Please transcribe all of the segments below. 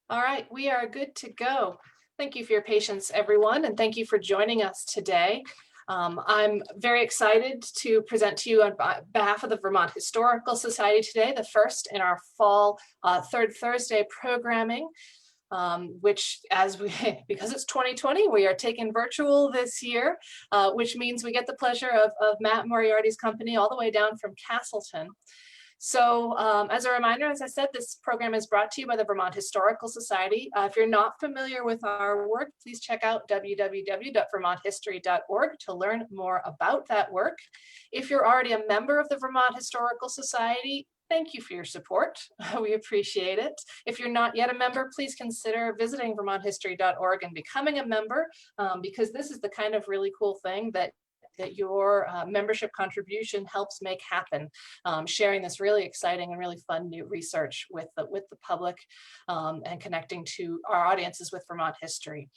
All right, we are good to go. Thank you for your patience, everyone, and thank you for joining us today. I'm very excited to present to you on behalf of the Vermont Historical Society today, the first in our fall third Thursday programming, which because it's 2020, we are taking virtual this year, which means we get the pleasure of Matt Moriarty's company all the way down from Castleton. So as a reminder, as I said, this program is brought to you by the Vermont Historical Society. If you're not familiar with our work, please check out www.vermonthistory.org to learn more about that work. If you're already a member of the Vermont Historical Society, thank you for your support. We appreciate it. If you're not yet a member, please consider visiting vermonthistory.org and becoming a member, because this is the kind of really cool thing that your membership contribution helps make happen, sharing this really exciting and really fun new research with the public, and connecting to our audiences with Vermont history.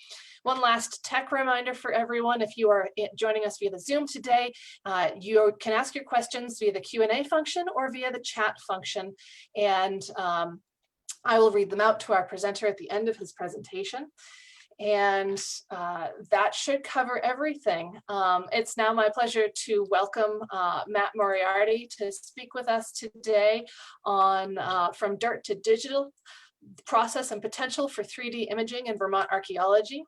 One last tech reminder for everyone: if you are joining us via the Zoom today, you can ask your questions via the Q&A function or via the chat function, and I will read them out to our presenter at the end of his presentation. And that should cover everything. It's now my pleasure to welcome Matt Moriarty to speak with us today on From Dirt to Digital: Process and Potential for 3D Imaging in Vermont Archaeology.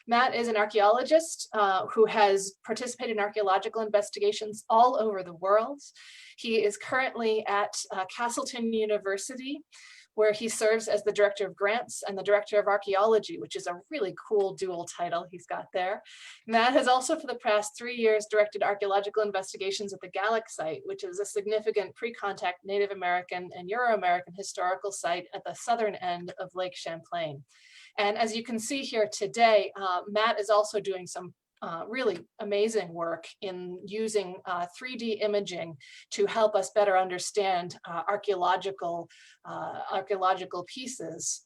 Matt is an archaeologist who has participated in archaeological investigations all over the world. He is currently at Castleton University, where he serves as the Director of Grants and the Director of Archaeology, which is a really cool dual title he's got there. Matt has also, for the past 3 years, directed archaeological investigations at the Gallic site, which is a significant pre-contact Native American and Euro-American historical site at the southern end of Lake Champlain. And as you can see here today, Matt is also doing some really amazing work in using 3D imaging to help us better understand archaeological pieces.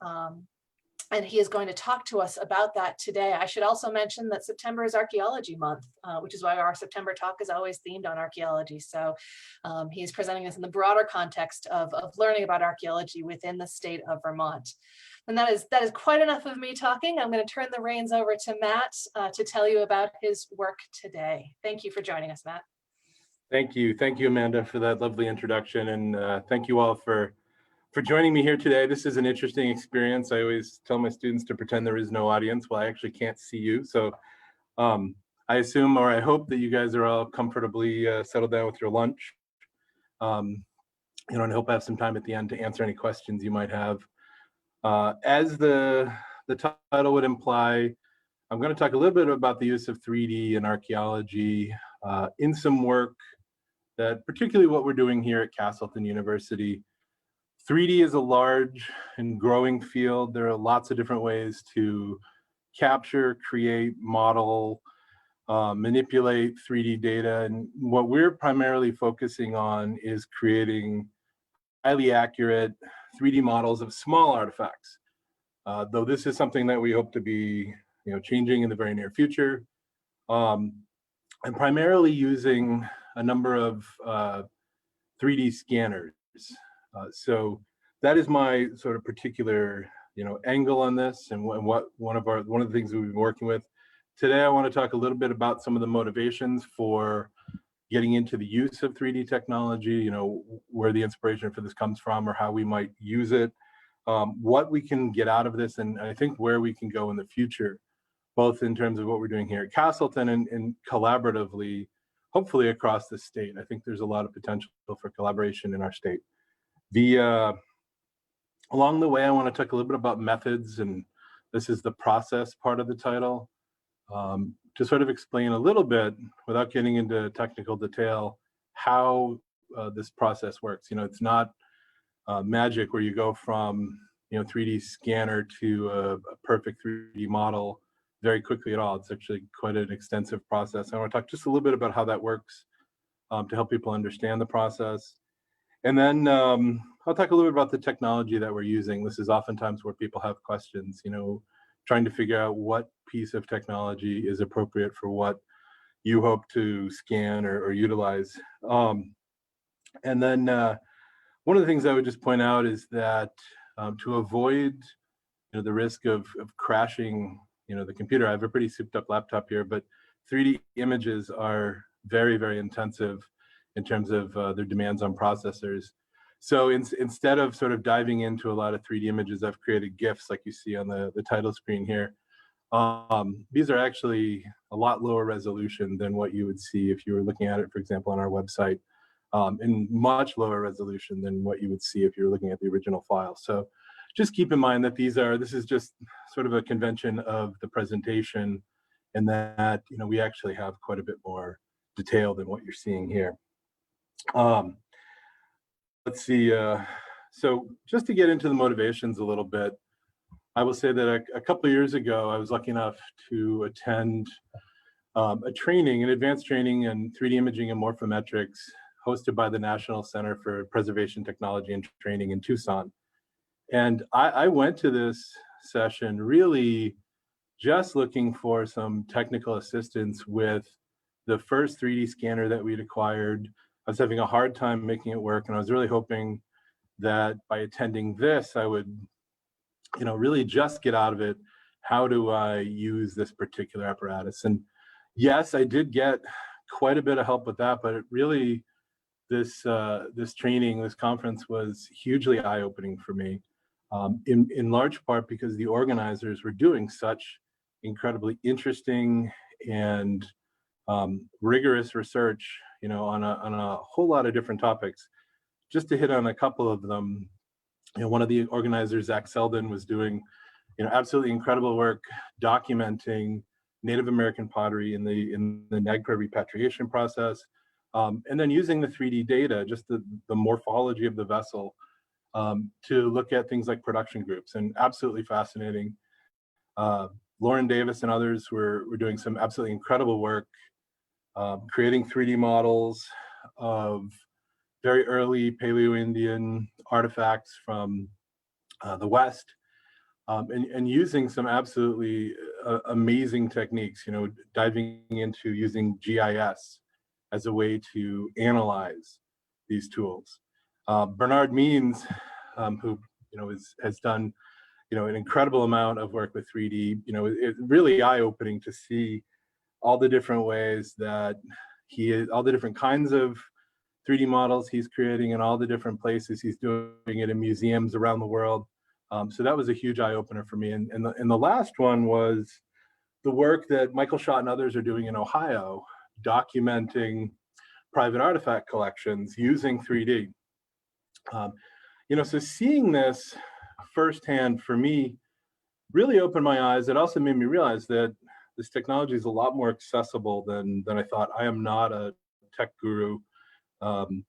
And he is going to talk to us about that today. I should also mention that September is Archaeology Month, which is why our September talk is always themed on archaeology. So he's presenting us in the broader context of learning about archaeology within the state of Vermont. And that is quite enough of me talking. I'm going to turn the reins over to Matt to tell you about his work today. Thank you for joining us, Matt. Thank you, Amanda, for that lovely introduction, and thank you all for joining me here today. This is an interesting experience. I always tell my students to pretend there is no audience. Well, I actually can't see you, so I assume, or I hope, that you guys are all comfortably settled down with your lunch. And I hope I have some time at the end to answer any questions you might have. As the title would imply, I'm going to talk a little bit about the use of 3D in archaeology in some work that, particularly what we're doing here at Castleton University. 3D is a large and growing field. There are lots of different ways to capture, create, model, manipulate 3D data. And what we're primarily focusing on is creating highly accurate 3D models of small artifacts, though this is something that we hope to be changing in the very near future. I'm primarily using a number of 3D scanners. So that is my sort of particular angle on this, and what one of the things we've been working with. Today I want to talk a little bit about some of the motivations for getting into the use of 3D technology, where the inspiration for this comes from, or how we might use it, what we can get out of this, and I think where we can go in the future, both in terms of what we're doing here at Castleton and collaboratively, hopefully across the state. I think there's a lot of potential for collaboration in our state. Along the way, I want to talk a little bit about methods, and this is the process part of the title. To sort of explain a little bit, without getting into technical detail, how this process works. It's not magic where you go from 3D scanner to a perfect 3D model very quickly at all. It's actually quite an extensive process. I want to talk just a little bit about how that works to help people understand the process. And then I'll talk a little bit about the technology that we're using. This is oftentimes where people have questions, trying to figure out what piece of technology is appropriate for what you hope to scan or utilize. And then one of the things I would just point out is that to avoid the risk of crashing, the computer. I have a pretty souped up laptop here, but 3D images are very, very intensive in terms of their demands on processors. So instead of sort of diving into a lot of 3D images, I've created GIFs like you see on the title screen here. These are actually a lot lower resolution than what you would see if you were looking at it, for example, on our website, and much lower resolution than what you would see if you were looking at the original file. So just keep in mind that this is just sort of a convention of the presentation, and that we actually have quite a bit more detail than what you're seeing here. Let's see. So just to get into the motivations a little bit, I will say that a couple of years ago, I was lucky enough to attend a training, an advanced training in 3D imaging and morphometrics hosted by the National Center for Preservation Technology and Training in Tucson. And I went to this session really just looking for some technical assistance with the first 3D scanner that we'd acquired. I was having a hard time making it work, and I was really hoping that by attending this, I would, really just get out of it, how do I use this particular apparatus? And yes, I did get quite a bit of help with that, but it really, this training, this conference was hugely eye-opening for me, in large part because the organizers were doing such incredibly interesting and rigorous research, on a whole lot of different topics. Just to hit on a couple of them, one of the organizers, Zach Selden, was doing, absolutely incredible work documenting Native American pottery in the NAGPRA repatriation process, and then using the 3D data, just the morphology of the vessel, to look at things like production groups, and absolutely fascinating. Lauren Davis and others were doing some absolutely incredible work, creating 3D models of very early Paleo-Indian artifacts from the West, and using some absolutely amazing techniques, diving into using GIS as a way to analyze these tools. Bernard Means, who has done an incredible amount of work with 3D, it's really eye-opening to see all the different ways that all the different kinds of 3D models he's creating in all the different places he's doing it in museums around the world. So that was a huge eye-opener for me. And the last one was the work that Michael Schott and others are doing in Ohio, documenting private artifact collections using 3D. So seeing this firsthand for me really opened my eyes. It also made me realize that this technology is a lot more accessible than I thought. I am not a tech guru. And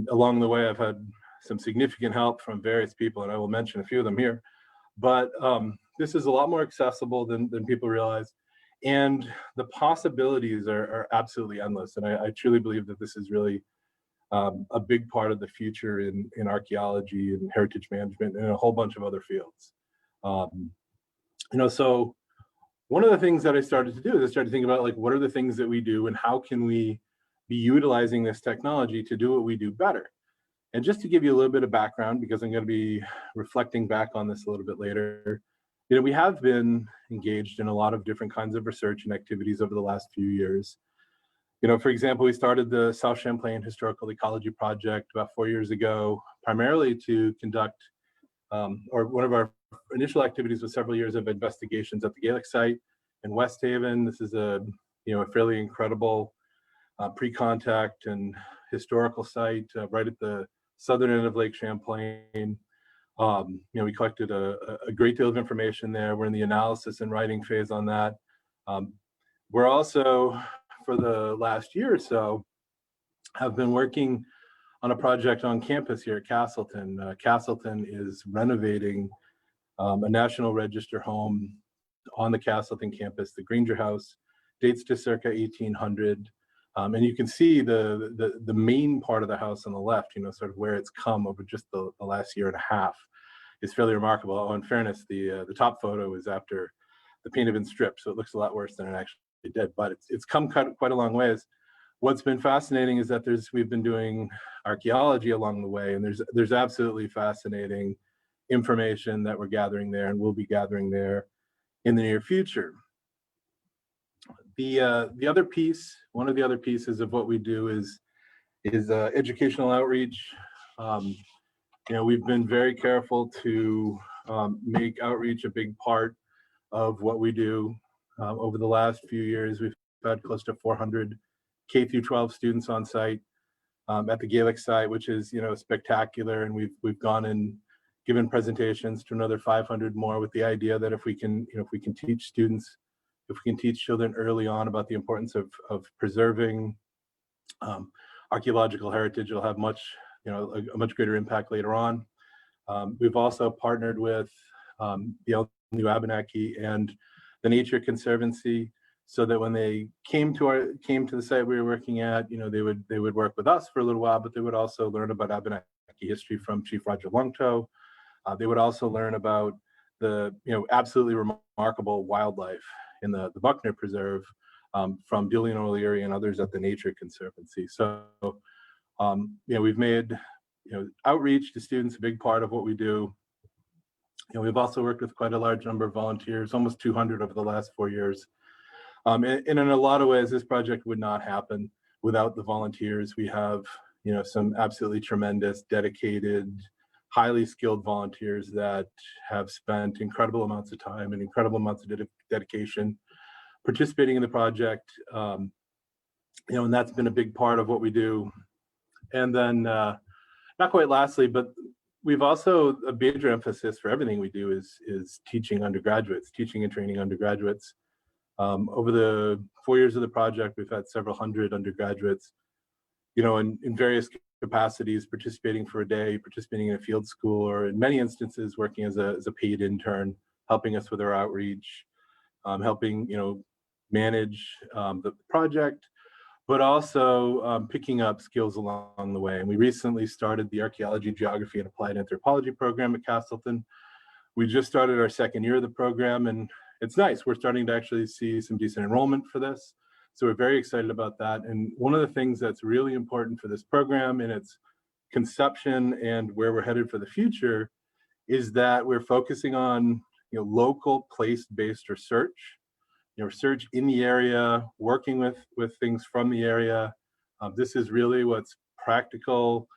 along the way, I've had some significant help from various people, and I will mention a few of them here. But this is a lot more accessible than people realize. And the possibilities are absolutely endless. And I truly believe that this is really a big part of the future in archaeology and heritage management and a whole bunch of other fields. So one of the things that I started to do is I started thinking about, like, what are the things that we do and how can we be utilizing this technology to do what we do better? And just to give you a little bit of background, because I'm going to be reflecting back on this a little bit later, we have been engaged in a lot of different kinds of research and activities over the last few years. For example, we started the South Champlain Historical Ecology Project about 4 years ago, primarily to conduct, or one of our initial activities was several years of investigations at the Gaelic site in West Haven. This is a fairly incredible pre-contact and historical site right at the southern end of Lake Champlain. We collected a great deal of information there. We're in the analysis and writing phase on that. We're also, for the last year or so, have been working on a project on campus here at Castleton. Castleton is renovating a National Register home on the Castleton campus. The Granger House dates to circa 1800. And you can see the main part of the house on the left, sort of where it's come over just the last year and a half is fairly remarkable. Oh, in fairness, the top photo is after the paint had been stripped, so it looks a lot worse than it actually did, but it's come quite a long ways. What's been fascinating is that we've been doing archaeology along the way, and there's absolutely fascinating information that we're gathering there and will be gathering there in the near future. The other piece, one of the other pieces of what we do is educational outreach. We've been very careful to make outreach a big part of what we do. Over the last few years, we've had close to 400 K through 12 students on site at the Gaelic site, which is spectacular. And we've gone and given presentations to another 500 more, with the idea that if we can teach students, if we can teach children early on about the importance of preserving archaeological heritage, it'll have a much greater impact later on. We've also partnered with the New Abenaki and the Nature Conservancy, so that when they came to the site we were working at, they would work with us for a little while, but they would also learn about Abenaki history from Chief Roger Longtoe. They would also learn about the absolutely remarkable wildlife in the Buckner Preserve from Julian O'Leary and others at the Nature Conservancy. So we've made outreach to students a big part of what we do. We've also worked with quite a large number of volunteers, almost 200 over the last 4 years. And in a lot of ways, this project would not happen without the volunteers. We have some absolutely tremendous, dedicated, highly skilled volunteers that have spent incredible amounts of time and incredible amounts of dedication participating in the project. And that's been a big part of what we do. And then not quite lastly, but we've also, a major emphasis for everything we do is teaching undergraduates, teaching and training undergraduates. Over the 4 years of the project, we've had several hundred undergraduates, in various capacities, participating for a day, participating in a field school, or in many instances working as a paid intern, helping us with our outreach, helping manage the project, but also picking up skills along the way. And we recently started the Archaeology, Geography, and Applied Anthropology program at Castleton. We just started our second year of the program, and it's nice. We're starting to actually see some decent enrollment for this. So we're very excited about that. And one of the things that's really important for this program in its conception and where we're headed for the future is that we're focusing on local place-based research, research in the area, working with things from the area. This is really what's practical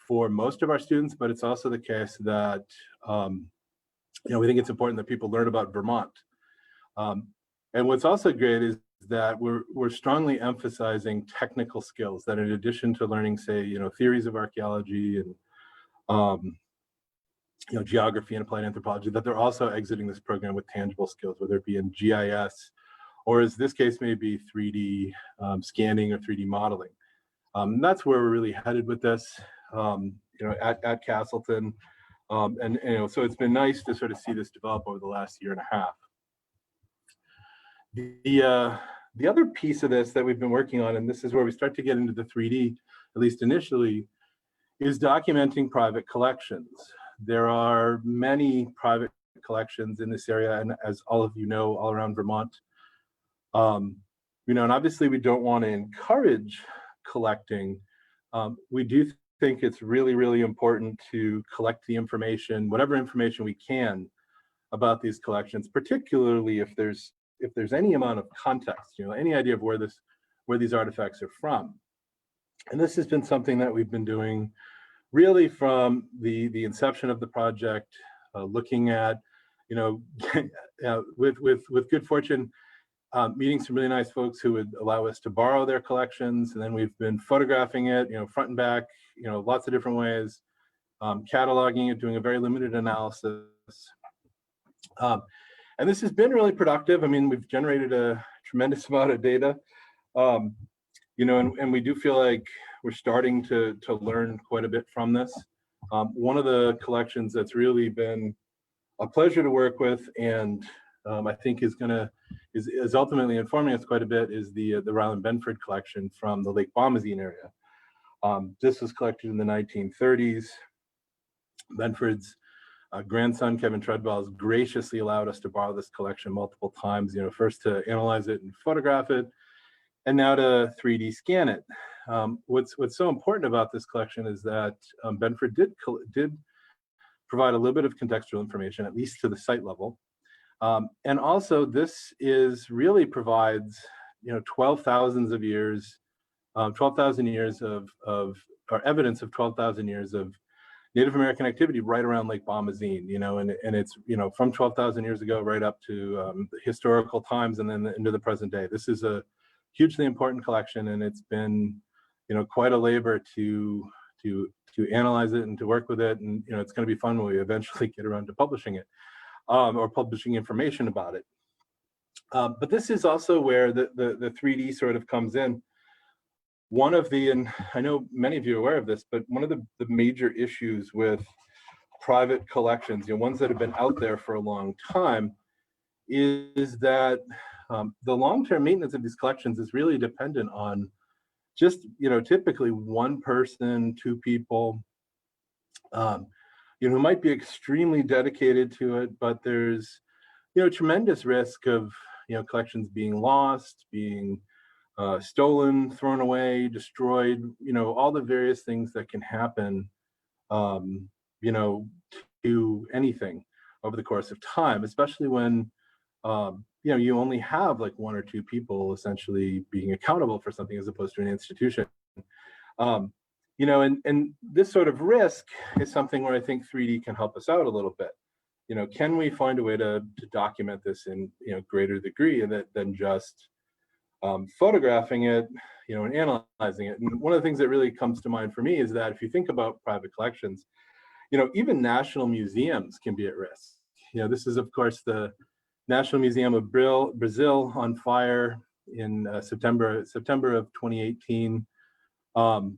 for most of our students, but it's also the case that we think it's important that people learn about Vermont. And what's also great is that we're strongly emphasizing technical skills, that in addition to learning, say, theories of archaeology and geography and applied anthropology, that they're also exiting this program with tangible skills, whether it be in GIS, or as this case may be 3D scanning or 3D modeling. That's where we're really headed with this, at Castleton. So it's been nice to sort of see this develop over the last year and a half. The other piece of this that we've been working on, and this is where we start to get into the 3D, at least initially, is documenting private collections. There are many private collections in this area, and as all of you know, all around Vermont. And obviously we don't want to encourage collecting. We do think it's really, really important to collect the information, whatever information we can, about these collections, particularly if there's any amount of context, any idea of where these artifacts are from. And this has been something that we've been doing really from the inception of the project, looking at, with good fortune, meeting some really nice folks who would allow us to borrow their collections. And then we've been photographing it, front and back, lots of different ways, cataloging it, doing a very limited analysis. And this has been really productive. I mean, we've generated a tremendous amount of data, and we do feel like we're starting to learn quite a bit from this. One of the collections that's really been a pleasure to work with, and I think is ultimately informing us quite a bit, is the Ryland Benford collection from the Lake Bomazene area. This was collected in the 1930s. Benford's grandson, Kevin Treadwell, has graciously allowed us to borrow this collection multiple times, first to analyze it and photograph it, and now to 3D scan it. What's so important about this collection is that Benford did provide a little bit of contextual information, at least to the site level. And also this really provides, 12,000 years or evidence of 12,000 years of Native American activity right around Lake Bombazine, and it's, from 12,000 years ago right up to historical times and then into the present day. This is a hugely important collection, and it's been, quite a labor to analyze it and to work with it. And, it's going to be fun when we eventually get around to publishing it, or publishing information about it. But this is also where the 3D sort of comes in. One of the, and I know many of you are aware of this, but one of the major issues with private collections, ones that have been out there for a long time, is that the long-term maintenance of these collections is really dependent on just, typically one person, two people, who might be extremely dedicated to it, but there's, tremendous risk of, collections being lost, being stolen, thrown away, destroyed, all the various things that can happen, to anything over the course of time, especially when, you only have like one or two people essentially being accountable for something as opposed to an institution. And this sort of risk is something where I think 3D can help us out a little bit. Can we find a way to document this in, greater degree than just photographing it, and analyzing it? And one of the things that really comes to mind for me is that if you think about private collections, even national museums can be at risk. This is, of course, the National Museum of Brazil on fire in September of 2018. The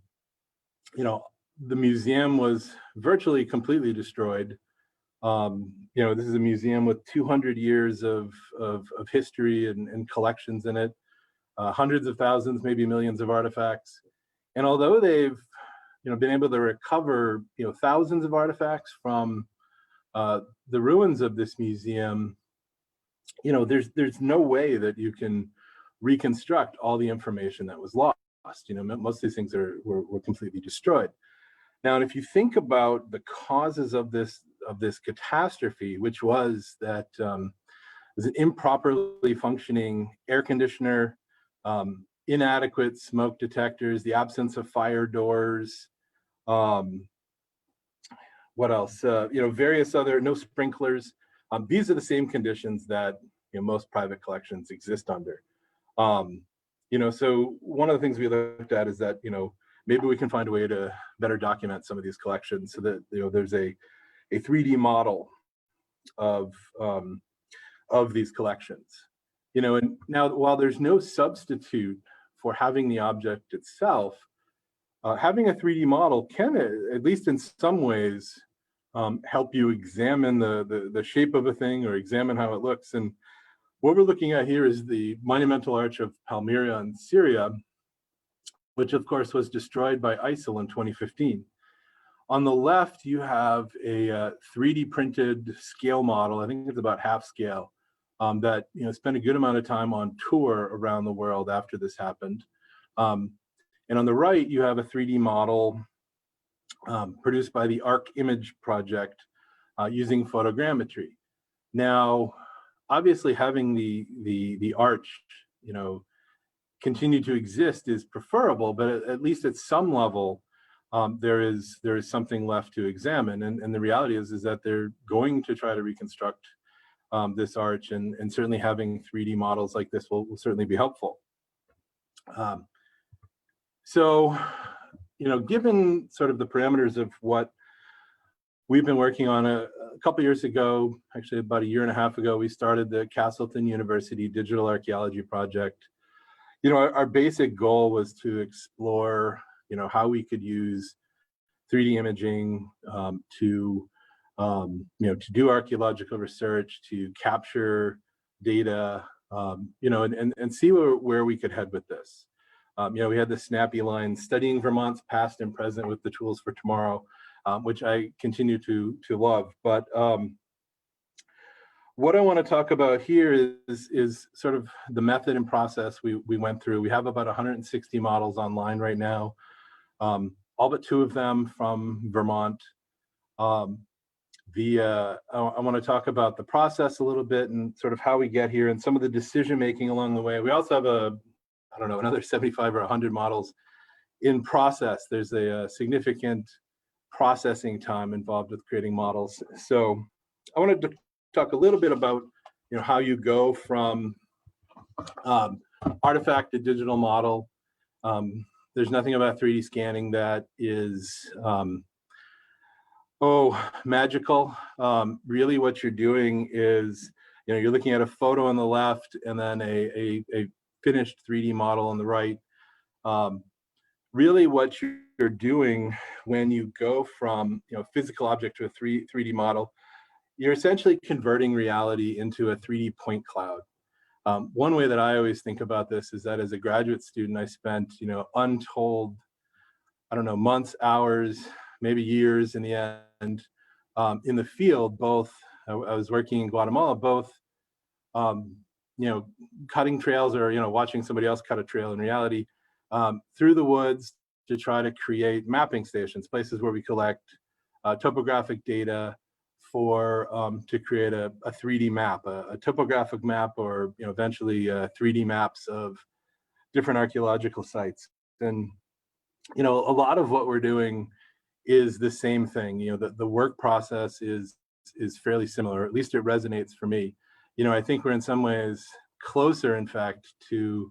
museum was virtually completely destroyed. This is a museum with 200 years of history and collections in it, hundreds of thousands, maybe millions of artifacts. And although they've, been able to recover, thousands of artifacts from the ruins of this museum, there's no way that you can reconstruct all the information that was lost. Most of these things were completely destroyed. Now, and if you think about the causes of this catastrophe, which was that was an improperly functioning air conditioner, inadequate smoke detectors, the absence of fire doors, what else? Various other, no sprinklers. These are the same conditions that most private collections exist under. So one of the things we looked at is that maybe we can find a way to better document some of these collections so that there's a 3D model of these collections. And now while there's no substitute for having the object itself, having a 3D model can, at least in some ways, help you examine the shape of a thing or examine how it looks. And what we're looking at here is the monumental arch of Palmyra in Syria, which of course was destroyed by ISIL in 2015. On the left, you have a 3D printed scale model. I think it's about half scale, that spent a good amount of time on tour around the world after this happened. And on the right, you have a 3D model produced by the ARC Image project using photogrammetry. Now, obviously, having the arch, continue to exist is preferable, but at least at some level, there is something left to examine. And the reality is that they're going to try to reconstruct this arch, and certainly having 3D models like this will certainly be helpful. So, given sort of the parameters of what we've been working on, a couple years ago, actually about a year and a half ago, we started the Castleton University Digital Archaeology Project. Our basic goal was to explore, how we could use 3D imaging to do archaeological research, to capture data, and see where we could head with this. We had the snappy line, studying Vermont's past and present with the tools for tomorrow, which I continue to love. But what I want to talk about here is sort of the method and process we went through. We have about 160 models online right now, all but 2 of them from Vermont. I want to talk about the process a little bit and sort of how we get here and some of the decision making along the way. We also have I don't know, another 75 or 100 models in process. There's a significant processing time involved with creating models. So I wanted to talk a little bit about, how you go from artifact to digital model. There's nothing about 3D scanning that is magical. Really what you're doing is, you're looking at a photo on the left and then a finished 3D model on the right. Really what you're doing when you go from, physical object to a 3D model, you're essentially converting reality into a 3D point cloud. One way that I always think about this is that as a graduate student, I spent, untold, I don't know, months, hours, maybe years in the end, in the field. Both, I was working in Guatemala, both, cutting trails or, watching somebody else cut a trail in reality, through the woods to try to create mapping stations, places where we collect topographic data to create a 3D map, a topographic map, or eventually 3D maps of different archaeological sites. And a lot of what we're doing is the same thing. The work process is fairly similar. At least it resonates for me. I think we're in some ways closer, in fact, to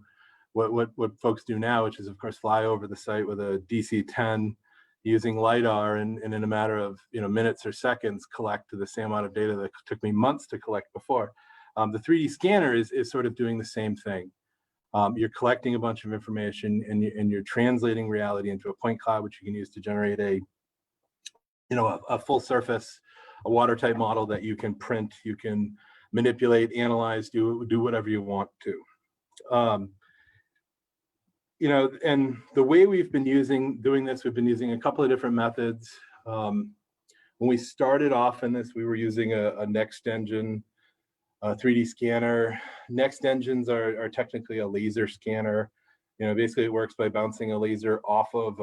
what folks do now, which is of course fly over the site with a DC-10 using LiDAR and in a matter of minutes or seconds collect the same amount of data that took me months to collect before. The 3D scanner is sort of doing the same thing. You're collecting a bunch of information and you're translating reality into a point cloud, which you can use to generate a full surface, a water type model that you can print, you can manipulate, analyze, do whatever you want to. And the way we've been doing this, we've been using a couple of different methods. When we started off in this, we were using a Next Engine 3D scanner. Next Engines are technically a laser scanner. Basically it works by bouncing a laser off of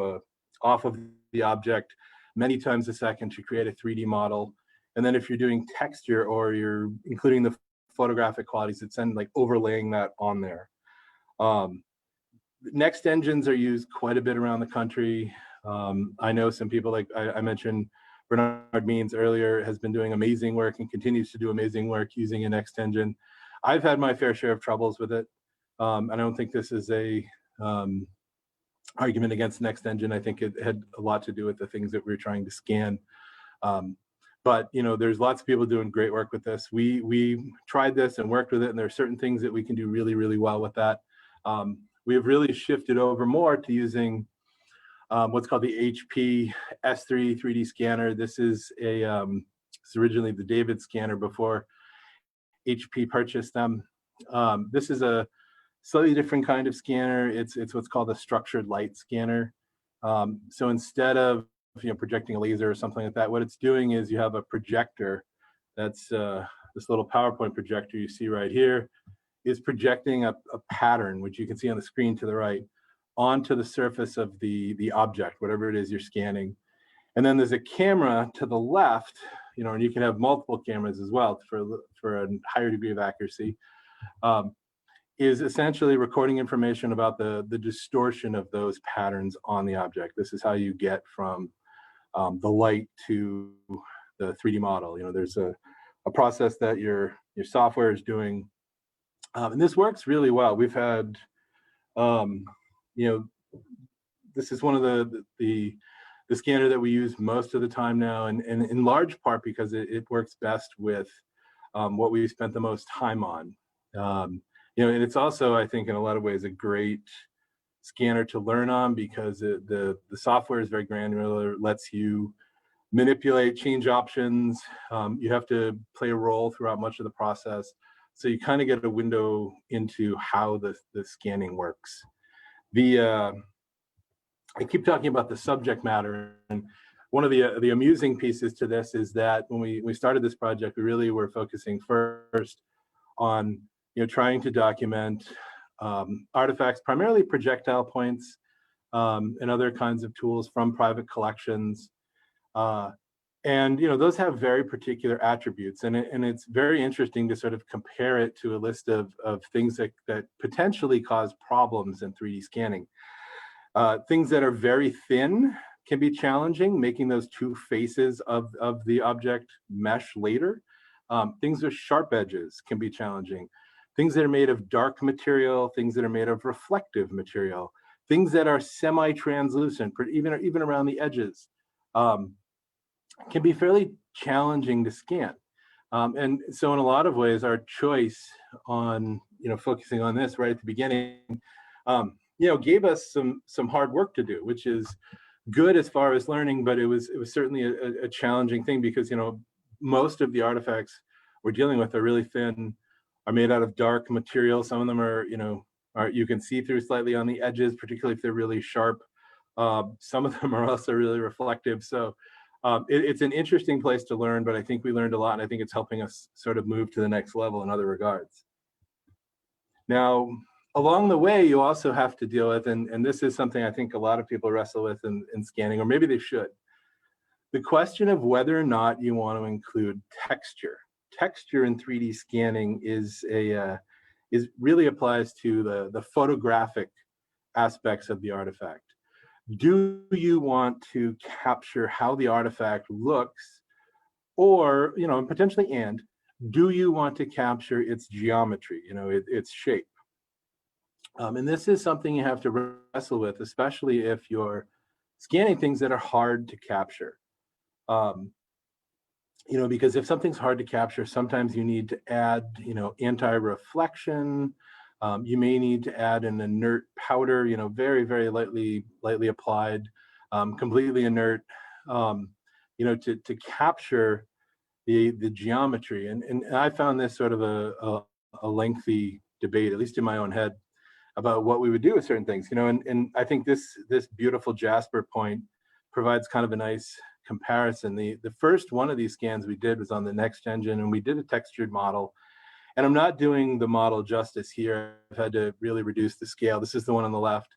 the object many times a second to create a 3D model. And then if you're doing texture or you're including the photographic qualities, it's then like overlaying that on there. Next engines are used quite a bit around the country. I know some people, like I mentioned, Bernard Means earlier, has been doing amazing work and continues to do amazing work using a Next Engine. I've had my fair share of troubles with it. I don't think this is a argument against Next Engine. I think it had a lot to do with the things that we were trying to scan. But there's lots of people doing great work with this. We tried this and worked with it, and there are certain things that we can do really, really well with that. We have really shifted over more to using what's called the HP S3 3D scanner. This is it's originally the David scanner before HP purchased them. This is a slightly different kind of scanner. It's what's called a structured light scanner. So instead of projecting a laser or something like that, what it's doing is you have a projector that's this little PowerPoint projector you see right here is projecting a pattern, which you can see on the screen to the right, onto the surface of the object, whatever it is you're scanning. And then there's a camera to the left, and you can have multiple cameras as well for a higher degree of accuracy, is essentially recording information about the distortion of those patterns on the object. This is how you get from the light to the 3D model. There's a process that your software is doing. And this works really well. We've had, this is one of the scanner that we use most of the time now, and in large part because it works best with what we spent the most time on. And it's also, I think, in a lot of ways, a great scanner to learn on because the software is very granular, lets you manipulate, change options. You have to play a role throughout much of the process. So you kind of get a window into how the scanning works. I keep talking about the subject matter, and one of the amusing pieces to this is that when we started this project, we really were focusing first on trying to document artifacts, primarily projectile points, and other kinds of tools from private collections. And those have very particular attributes, and it's very interesting to sort of compare it to a list of things that potentially cause problems in 3D scanning. Things that are very thin can be challenging, making those two faces of the object mesh later. Things with sharp edges can be challenging. Things that are made of dark material, things that are made of reflective material, things that are semi-translucent, even around the edges, can be fairly challenging to scan. And so in a lot of ways, our choice on focusing on this right at the beginning, gave us some hard work to do, which is good as far as learning, but it was certainly a challenging thing because most of the artifacts we're dealing with are really thin, are made out of dark material. Some of them are you can see through slightly on the edges, particularly if they're really sharp. Some of them are also really reflective. So it's an interesting place to learn, but I think we learned a lot, and I think it's helping us sort of move to the next level in other regards. Now, along the way, you also have to deal with, and this is something I think a lot of people wrestle with in scanning, or maybe they should, the question of whether or not you want to include texture. Texture in 3D scanning is really applies to the photographic aspects of the artifact. Do you want to capture how the artifact looks, or potentially, and do you want to capture its geometry, its shape? And this is something you have to wrestle with, especially if you're scanning things that are hard to capture. Because if something's hard to capture, sometimes you need to add, anti-reflection. You may need to add an inert powder, very, very lightly applied, completely inert, to capture the geometry. And I found this sort of a lengthy debate, at least in my own head, about what we would do with certain things, and I think this beautiful Jasper point provides kind of a nice comparison. The first one of these scans we did was on the Next engine, and we did a textured model. And I'm not doing the model justice here. I've had to really reduce the scale. This is the one on the left.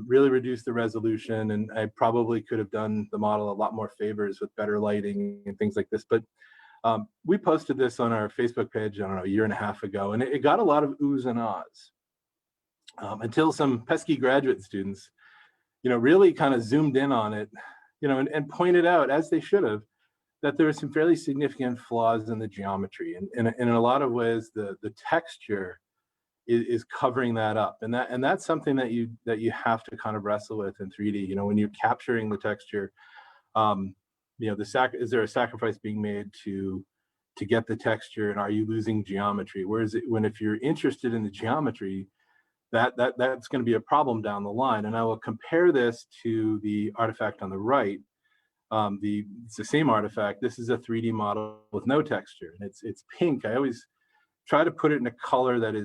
Really reduce the resolution, and I probably could have done the model a lot more favors with better lighting and things like this. But we posted this on our Facebook page, I don't know, a year and a half ago, and it got a lot of oohs and ahs. Until some pesky graduate students, really kind of zoomed in on it, and pointed out, as they should have, that there are some fairly significant flaws in the geometry, and in a lot of ways, the texture is covering that up, and that's something that you have to kind of wrestle with in 3D. When you're capturing the texture, is there a sacrifice being made to get the texture, and are you losing geometry? Whereas if you're interested in the geometry, that's going to be a problem down the line. And I will compare this to the artifact on the right. It's the same artifact. This is a 3D model with no texture, and it's pink. I always try to put it in a color that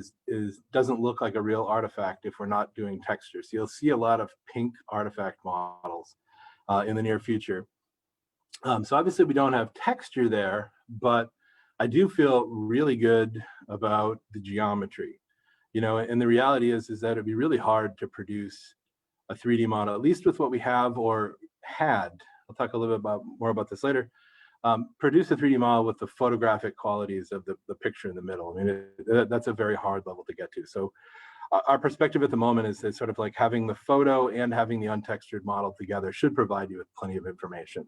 doesn't look like a real artifact if we're not doing texture. So you'll see a lot of pink artifact models in the near future. So obviously we don't have texture there, but I do feel really good about the geometry. And the reality is that it'd be really hard to produce a 3D model, at least with what we have or had. I'll talk a little bit more about this later. Produce a 3D model with the photographic qualities of the picture in the middle. I mean, that's a very hard level to get to. So our perspective at the moment is sort of like having the photo and having the untextured model together should provide you with plenty of information.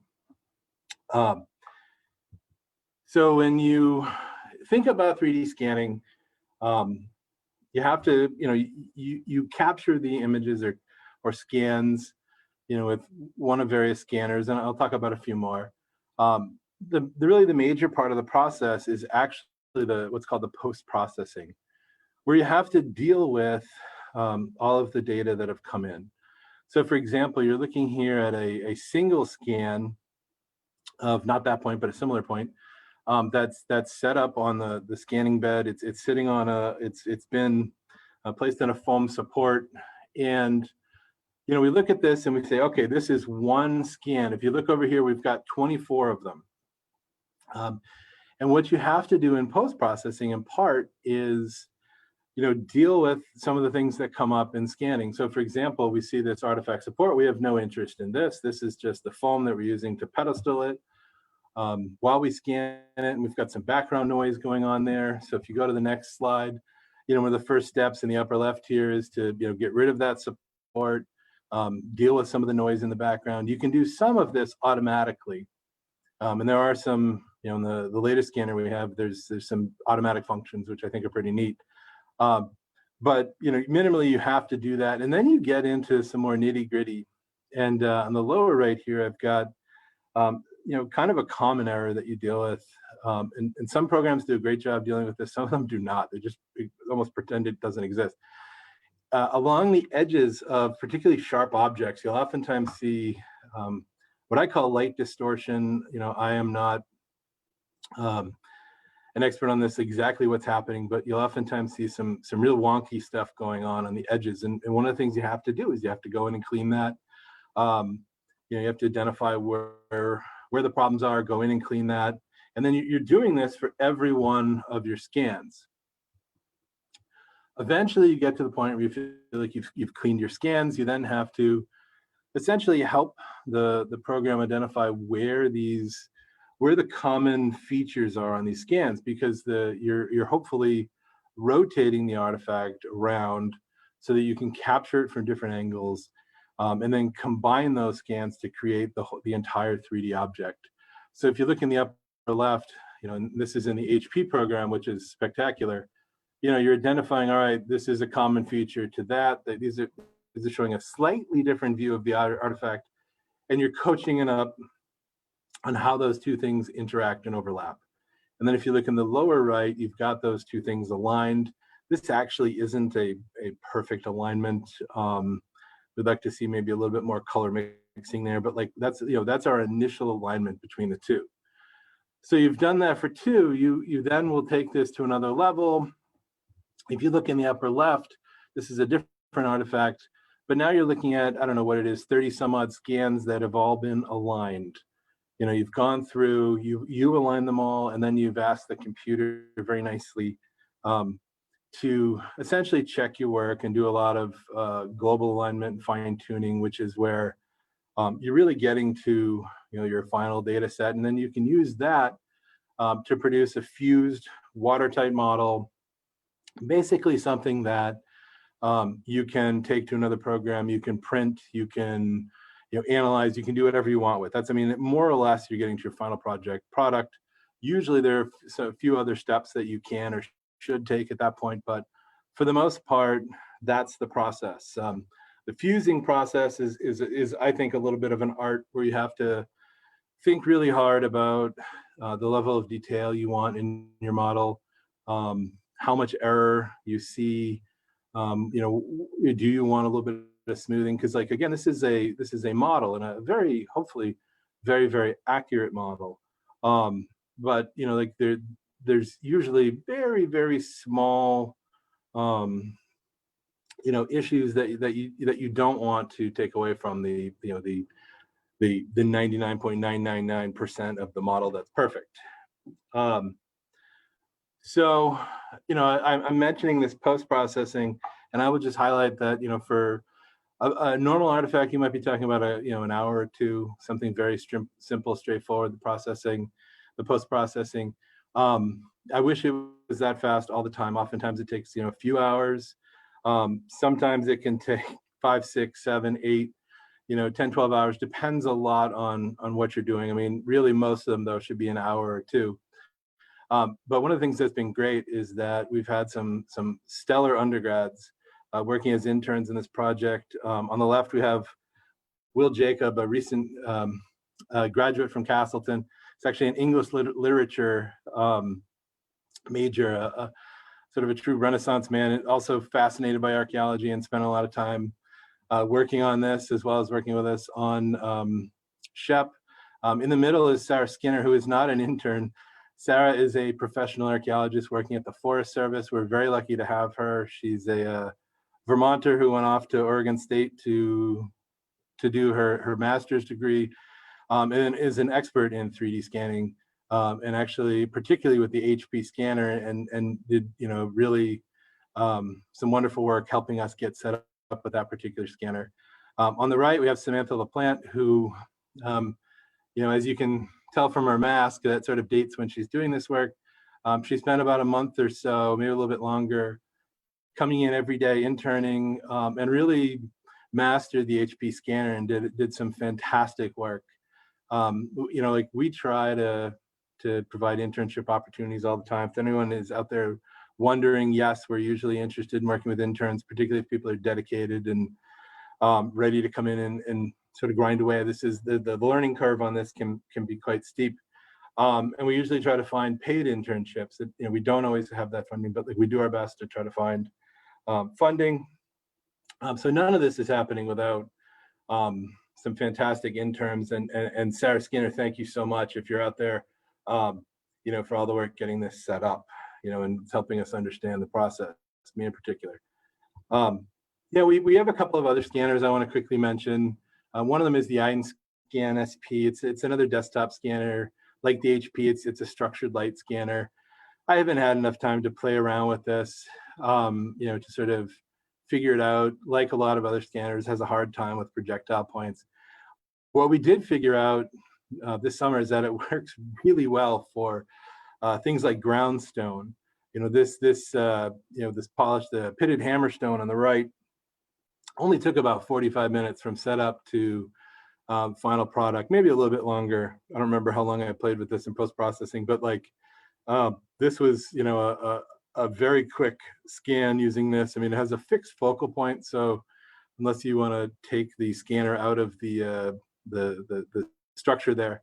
So when you think about 3D scanning, you have to, you capture the images or scans, with one of various scanners, and I'll talk about a few more. Really the major part of the process is actually what's called the post-processing, where you have to deal with all of the data that have come in. So for example, you're looking here at a single scan of not that point, but a similar point. That's set up on the scanning bed. It's sitting on it's been placed on a foam support, and we look at this and we say, okay, this is one scan. If you look over here, we've got 24 of them. And what you have to do in post-processing in part is, deal with some of the things that come up in scanning. So for example, we see this artifact support. We have no interest in this. This is just the foam that we're using to pedestal it. while we scan it, and we've got some background noise going on there. So if you go to the next slide, one of the first steps in the upper left here is to get rid of that support, deal with some of the noise in the background. You can do some of this automatically, and there are some, in the latest scanner we have, there's some automatic functions which I think are pretty neat. But minimally you have to do that, and then you get into some more nitty gritty. And on the lower right here, I've got kind of a common error that you deal with. And some programs do a great job dealing with this. Some of them do not. They just almost pretend it doesn't exist. Along the edges of particularly sharp objects, you'll oftentimes see what I call light distortion. I am not an expert on this, exactly what's happening, but you'll oftentimes see some real wonky stuff going on the edges. And one of the things you have to do is you have to go in and clean that. You have to identify where the problems are, go in and clean that. And then you're doing this for every one of your scans. Eventually you get to the point where you feel like you've cleaned your scans. You then have to essentially help the program identify where the common features are on these scans, because you're hopefully rotating the artifact around so that you can capture it from different angles, and then combine those scans to create the entire 3D object. So if you look in the upper left, and this is in the HP program, which is spectacular, you're identifying, all right, this is a common feature to that. These are showing a slightly different view of the artifact, and you're coaching it up on how those two things interact and overlap. And then if you look in the lower right, you've got those two things aligned. This actually isn't a perfect alignment. We'd like to see maybe a little bit more color mixing there, but that's our initial alignment between the two. So you've done that for two. You then will take this to another level. If you look in the upper left, this is a different artifact, but now you're looking at, I don't know what it is, 30 some odd scans that have all been aligned. You've gone through, you align them all, and then you've asked the computer very nicely to essentially check your work and do a lot of global alignment and fine tuning, which is where you're really getting to your final data set. And then you can use that to produce a fused watertight model, basically something that you can take to another program, you can print, you can analyze, you can do whatever you want with. That's, more or less you're getting to your final product. Usually there are a few other steps that you can or should take at that point, but for the most part, that's the process. The fusing process is I think a little bit of an art where you have to think really hard about the level of detail you want in your model, how much error you see, do you want a little bit of smoothing? Because again, this is a model, and a very, hopefully very, very accurate model. But there's usually very, very small issues that you don't want to take away from the 99.999% of the model that's perfect. So I'm mentioning this post-processing, and I would just highlight that for a normal artifact, you might be talking about an hour or two, something very simple, straightforward, the post-processing. I wish it was that fast all the time. Oftentimes it takes a few hours. Sometimes it can take 5, 6, 7, 8, 10, 12 hours. Depends a lot on what you're doing. Really most of them though should be an hour or two. But one of the things that's been great is that we've had some stellar undergrads working as interns in this project. On the left, we have Will Jacob, a recent graduate from Castleton. It's actually an English literature major, sort of a true Renaissance man, also fascinated by archaeology and spent a lot of time working on this, as well as working with us on SHEP. In the middle is Sarah Skinner, who is not an intern. Sarah is a professional archaeologist working at the Forest Service. We're very lucky to have her. She's a Vermonter who went off to Oregon State to do her master's degree, and is an expert in 3D scanning, and actually particularly with the HP scanner, and did really some wonderful work helping us get set up with that particular scanner. On the right, we have Samantha LaPlante, who as you can tell from her mask that sort of dates when she's doing this work. She spent about a month or so, maybe a little bit longer, coming in every day, interning, and really mastered the HP scanner and did some fantastic work. You know, like we try to provide internship opportunities all the time. If anyone is out there wondering, yes, we're usually interested in working with interns, particularly if people are dedicated and ready to come in and sort of grind away. This is the learning curve on this can be quite steep. And we usually try to find paid internships. That, you know, we don't always have that funding, but like we do our best to try to find funding. So none of this is happening without some fantastic interns. And Sarah Skinner, thank you so much if you're out there, you know, for all the work getting this set up, you know, and helping us understand the process, me in particular. Yeah, we have a couple of other scanners I want to quickly mention. One of them is the EinScan SP. It's another desktop scanner like the HP. It's a structured light scanner. I haven't had enough time to play around with this, you know, to sort of figure it out. Like a lot of other scanners, has a hard time with projectile points. What we did figure out this summer is that it works really well for things like groundstone. You know, this polished, the pitted hammerstone on the right only took about 45 minutes from setup to final product, maybe a little bit longer. I don't remember how long I played with this in post-processing, but like this was, you know, a very quick scan using this. I mean, it has a fixed focal point, so unless you want to take the scanner out of the structure there,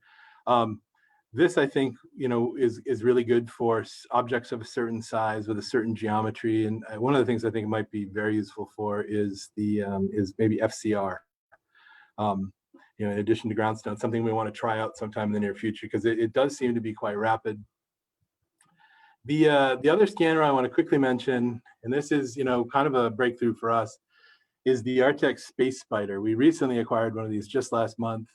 this, I think, you know, is really good for objects of a certain size with a certain geometry. And one of the things I think it might be very useful for is maybe FCR. You know, in addition to groundstone, something we want to try out sometime in the near future, because it does seem to be quite rapid. The other scanner I want to quickly mention, and this is, you know, kind of a breakthrough for us, is the Artex Space Spider. We recently acquired one of these just last month.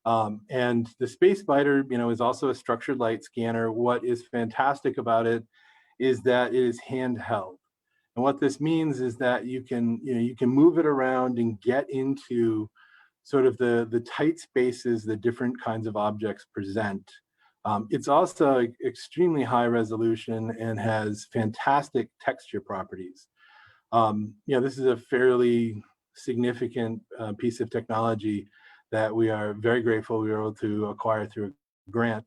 And the Space Spider, you know, is also a structured light scanner. What is fantastic about it is that it is handheld. And what this means is that you can move it around and get into sort of the tight spaces that different kinds of objects present. It's also extremely high resolution and has fantastic texture properties. You know, this is a fairly significant piece of technology that we are very grateful we were able to acquire through a grant.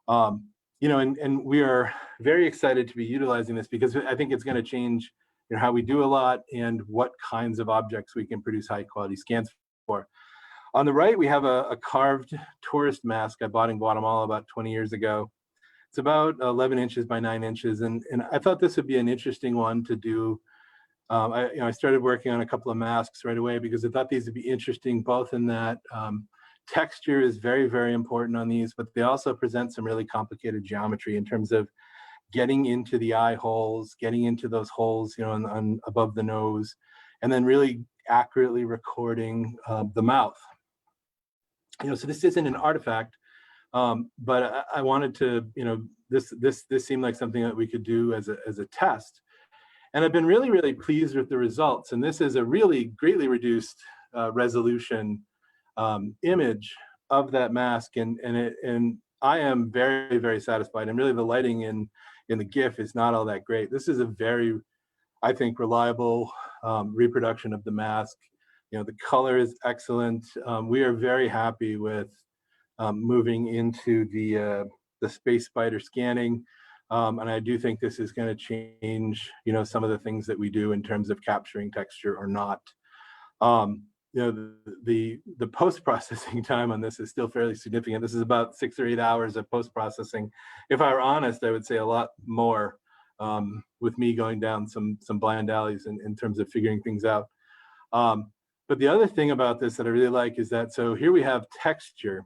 You know, and we are very excited to be utilizing this because I think it's going to change, you know, how we do a lot and what kinds of objects we can produce high quality scans for. On the right, we have a carved tourist mask I bought in Guatemala about 20 years ago. It's about 11 inches by 9 inches, and I thought this would be an interesting one to do. I started working on a couple of masks right away because I thought these would be interesting, both in that texture is very, very important on these, but they also present some really complicated geometry in terms of getting into the eye holes, getting into those holes, you know, on above the nose, and then really accurately recording the mouth. You know, so this isn't an artifact, but I wanted to, you know, this seemed like something that we could do as a test. And I've been really, really pleased with the results. And this is a really greatly reduced resolution image of that mask. And I am very, very satisfied. And really the lighting in the GIF is not all that great. This is a very, I think, reliable reproduction of the mask. You know, the color is excellent. We are very happy with moving into the Space Spider scanning. And I do think this is going to change, you know, some of the things that we do in terms of capturing texture or not. You know, the post-processing time on this is still fairly significant. This is about 6 or 8 hours of post-processing. If I were honest, I would say a lot more with me going down some blind alleys in terms of figuring things out. But the other thing about this that I really like is that, so here we have texture,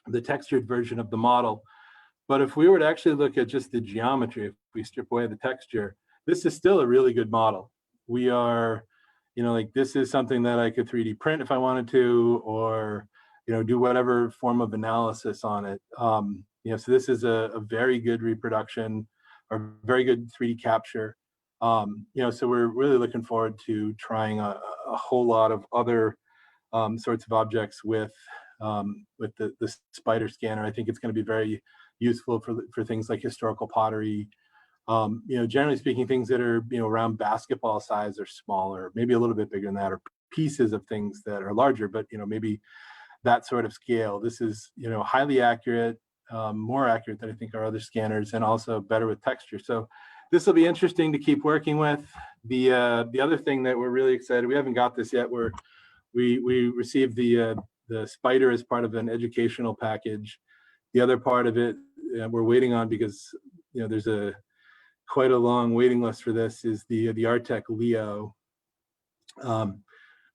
the textured version of the model. But if we were to actually look at just the geometry, if we strip away the texture, this is still a really good model. We are, you know, like this is something that I could 3D print if I wanted to, or, you know, do whatever form of analysis on it. You know, so this is a very good reproduction or very good 3D capture. You know, so we're really looking forward to trying a whole lot of other sorts of objects with with the spider scanner. I think it's going to be very useful for things like historical pottery. Generally speaking, things that are, around basketball size or smaller, maybe a little bit bigger than that, or pieces of things that are larger, but, maybe that sort of scale. This is, highly accurate, more accurate than I think our other scanners, and also better with texture. So this will be interesting to keep working with. The other thing that we're really excited, we haven't got this yet, we received the spider as part of an educational package. The other part of it we're waiting on, because there's quite a long waiting list for this, is the Artec Leo,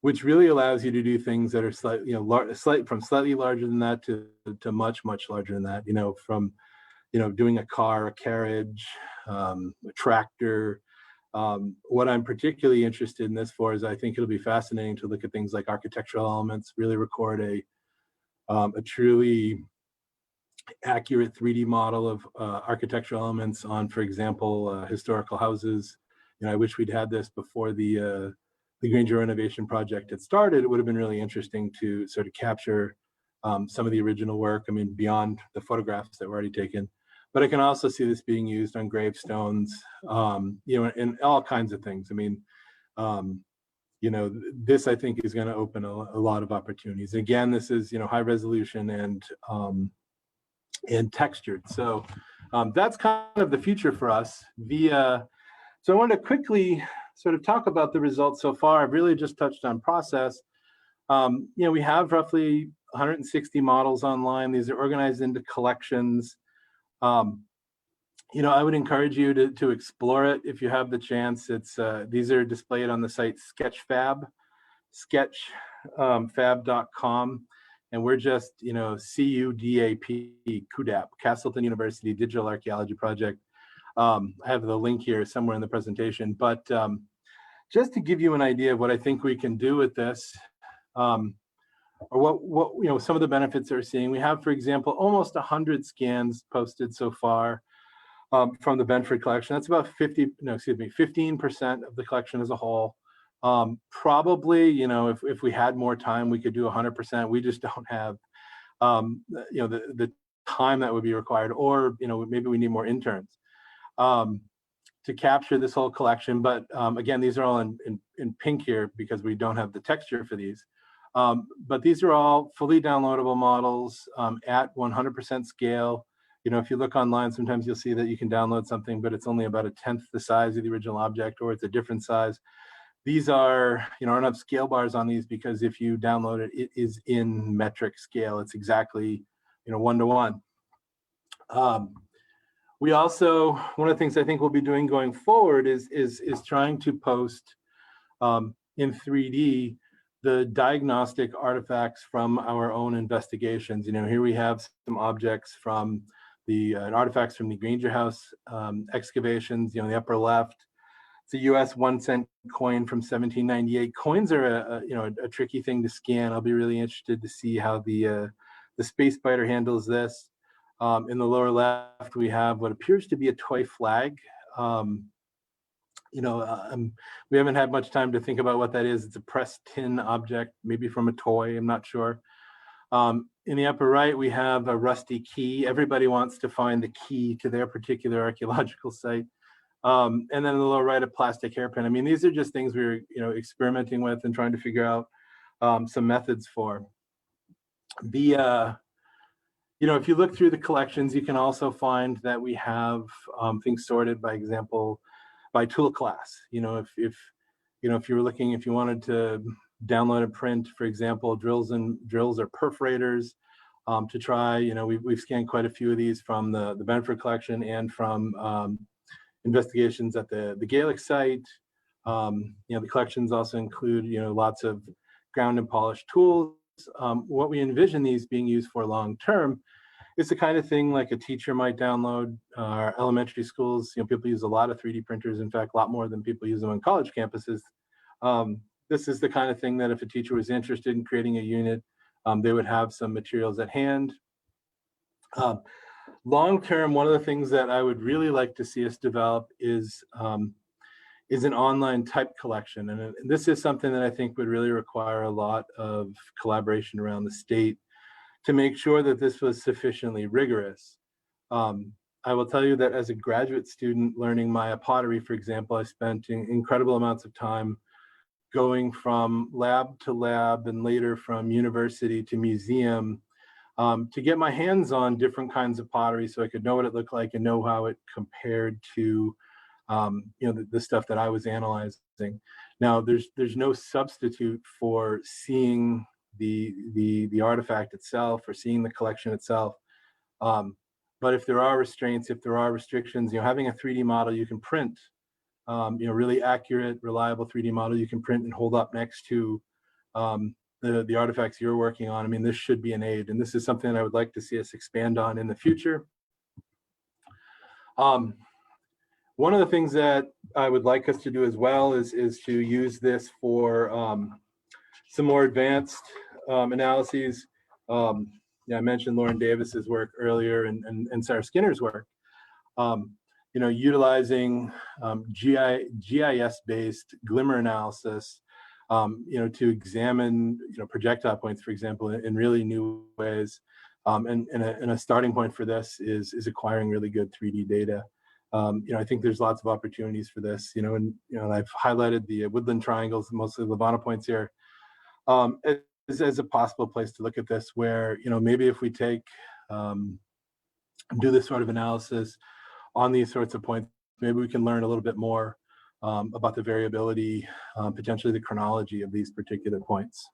which really allows you to do things that are slightly, from slightly larger than that to much larger than that. From doing a car, a carriage, a tractor. What I'm particularly interested in this for is I think it'll be fascinating to look at things like architectural elements, really record a truly accurate 3D model of architectural elements on, for example, historical houses. I wish we'd had this before the Granger renovation project had started. It would have been really interesting to sort of capture some of the original work. I mean, beyond the photographs that were already taken. But I can also see this being used on gravestones, and all kinds of things. I mean, this I think is going to open a lot of opportunities. Again, this is high resolution and textured. So that's kind of the future for us. So I wanted to quickly sort of talk about the results so far. I've really just touched on process. We have roughly 160 models online. These are organized into collections. I would encourage you to explore it if you have the chance. These are displayed on the site sketchfab, sketchfab.com. And we're just, CUDAP, Castleton University Digital Archaeology Project. I have the link here somewhere in the presentation, but just to give you an idea of what I think we can do with this, or what some of the benefits that we're seeing. We have, for example, almost 100 scans posted so far from the Benford collection. That's about 15% of the collection as a whole. Probably, if we had more time, we could do 100%. We just don't have, the time that would be required, or maybe we need more interns to capture this whole collection. But again, these are all in pink here because we don't have the texture for these. But these are all fully downloadable models at 100% scale. If you look online, sometimes you'll see that you can download something, but it's only about 1/10 the size of the original object, or it's a different size. These are, I don't have scale bars on these because if you download it, it is in metric scale. It's exactly, 1-to-1. We also, one of the things I think we'll be doing going forward is trying to post in 3D the diagnostic artifacts from our own investigations. Here we have some objects from artifacts from the Granger House excavations. In the upper left, it's a US 1-cent coin from 1798. Coins are a tricky thing to scan. I'll be really interested to see how the space spider handles this. In the lower left, we have what appears to be a toy flag. We haven't had much time to think about what that is. It's a pressed tin object, maybe from a toy, I'm not sure. In the upper right, we have a rusty key. Everybody wants to find the key to their particular archaeological site. And then in the lower right, a plastic hairpin. I mean, these are just things we're experimenting with and trying to figure out some methods for. If you look through the collections, you can also find that we have things sorted, by example, by tool class. If you were looking, if you wanted to download and print, for example, drills or perforators, to try, we've scanned quite a few of these from the Benford collection and from investigations at the Gaelic site. The collections also include, lots of ground and polished tools. What we envision these being used for long term is the kind of thing like a teacher might download. Our elementary schools, people use a lot of 3D printers, in fact, a lot more than people use them on college campuses. This is the kind of thing that if a teacher was interested in creating a unit, they would have some materials at hand. Long term, one of the things that I would really like to see us develop is an online type collection. And this is something that I think would really require a lot of collaboration around the state. to make sure that this was sufficiently rigorous. I will tell you that as a graduate student learning Maya pottery, for example, I spent incredible amounts of time going from lab to lab and later from university to museum to get my hands on different kinds of pottery so I could know what it looked like and know how it compared to the stuff that I was analyzing. Now, there's no substitute for seeing the artifact itself or seeing the collection itself. But if there are restraints, if there are restrictions, having a 3D model you can print, really accurate, reliable 3D model you can print and hold up next to the artifacts you're working on. I mean, this should be an aid, and this is something that I would like to see us expand on in the future. One of the things that I would like us to do as well is to use this for some more advanced analyses. I mentioned Lauren Davis's work earlier and Sarah Skinner's work. Utilizing GIS-based glimmer analysis, to examine, projectile points, for example, in really new ways. And a starting point for this is acquiring really good 3D data. I think there's lots of opportunities for this, and I've highlighted the woodland triangles, mostly Levana points here, as a possible place to look at this, where, maybe if we do this sort of analysis on these sorts of points, maybe we can learn a little bit more about the variability, potentially the chronology of these particular points.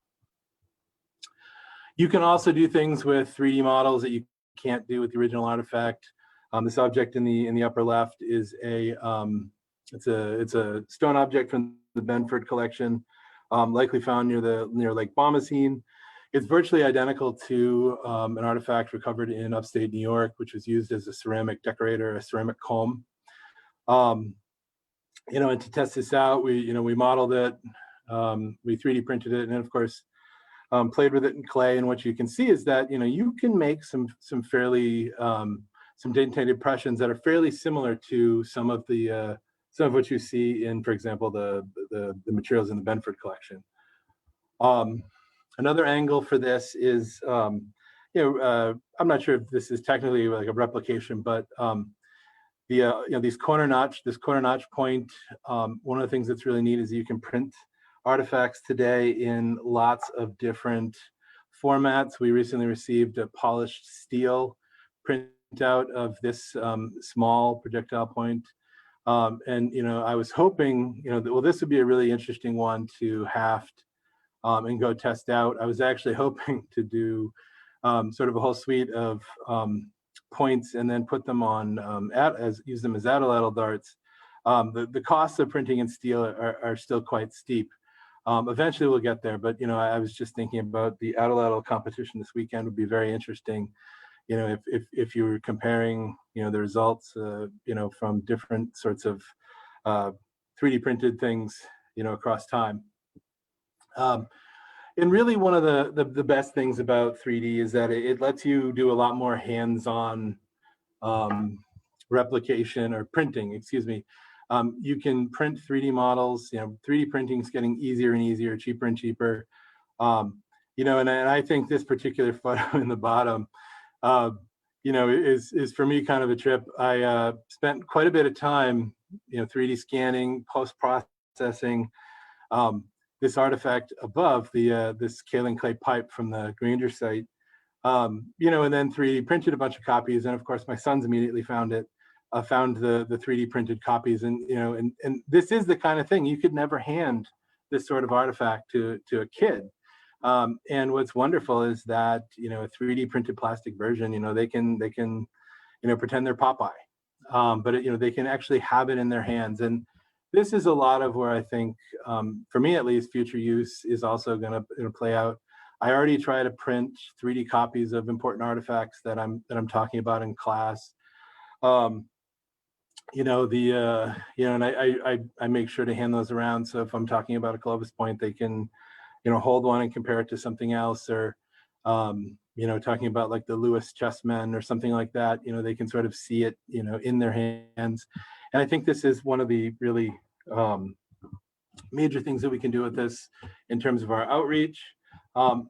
You can also do things with 3D models that you can't do with the original artifact. This object in the upper left is it's a stone object from the Benford collection, likely found near Lake Bomoseen. It's virtually identical to an artifact recovered in upstate New York, which was used as a ceramic decorator, a ceramic comb. And to test this out, we modeled it, we 3D printed it, and then of course played with it in clay. And what you can see is that you can make some fairly some dentate impressions that are fairly similar to some of what you see in, for example, the materials in the Benford collection. Another angle for this is, I'm not sure if this is technically like a replication, but this corner notch point. One of the things that's really neat is you can print artifacts today in lots of different formats. We recently received a polished steel printout of this small projectile point. And I was hoping, well, this would be a really interesting one to haft and go test out. I was actually hoping to do sort of a whole suite of points and then put them on use them as atlatl darts. The costs of printing in steel are still quite steep. Eventually we'll get there, but I was just thinking about the atlatl competition this weekend would be very interesting. If you were comparing the results from different sorts of 3D printed things across time. And really one of the best things about 3D is that it lets you do a lot more hands-on replication or printing, excuse me. You can print 3D models, 3D printing is getting easier and easier, cheaper and cheaper. And I think this particular photo in the bottom, is for me kind of a trip. I spent quite a bit of time, 3D scanning, post-processing this artifact above this kaolin clay pipe from the Granger site, and then 3D printed a bunch of copies. And of course, my sons immediately found it, found the 3D printed copies. And, and this is the kind of thing you could never hand this sort of artifact to a kid. And what's wonderful is that, a 3D printed plastic version, they can pretend they're Popeye, but they can actually have it in their hands. And this is a lot of where I think, for me at least, future use is also going to play out. I already try to print 3D copies of important artifacts that I'm talking about in class. And I make sure to hand those around. So if I'm talking about a Clovis point, they can hold one and compare it to something else, or talking about like the Lewis chessmen or something like that. They can sort of see it in their hands. And I think this is one of the really major things that we can do with this in terms of our outreach.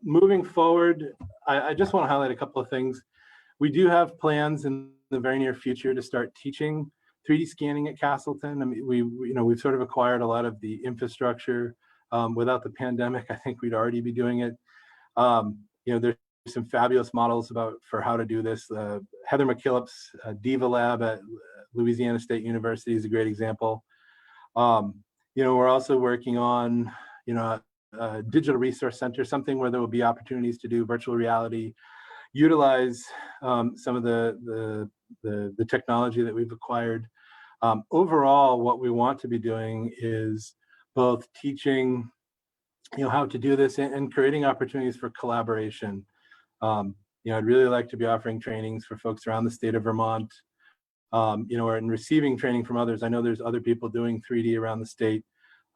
Moving forward, I just want to highlight a couple of things. We do have plans in the very near future to start teaching 3D scanning at Castleton. I mean, we've sort of acquired a lot of the infrastructure. Without the pandemic, I think we'd already be doing it. There's some fabulous models for how to do this. Heather McKillop's Diva Lab at Louisiana State University is a great example. We're also working on, a digital resource center, something where there will be opportunities to do virtual reality, utilize some of the technology that we've acquired. Overall, what we want to be doing is both teaching, how to do this and creating opportunities for collaboration. I'd really like to be offering trainings for folks around the state of Vermont, and receiving training from others. I know there's other people doing 3D around the state,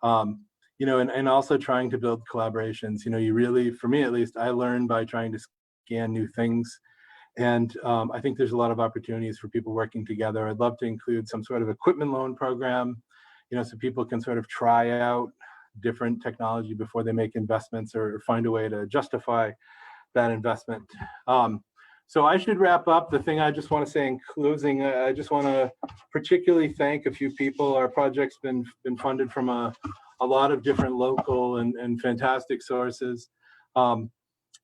and also trying to build collaborations. You really, for me at least, I learn by trying to scan new things. And I think there's a lot of opportunities for people working together. I'd love to include some sort of equipment loan program, so people can sort of try out different technology before they make investments or find a way to justify that investment. So I should wrap up. The thing I just want to say in closing, I just want to particularly thank a few people. Our project's been funded from a lot of different local and fantastic sources.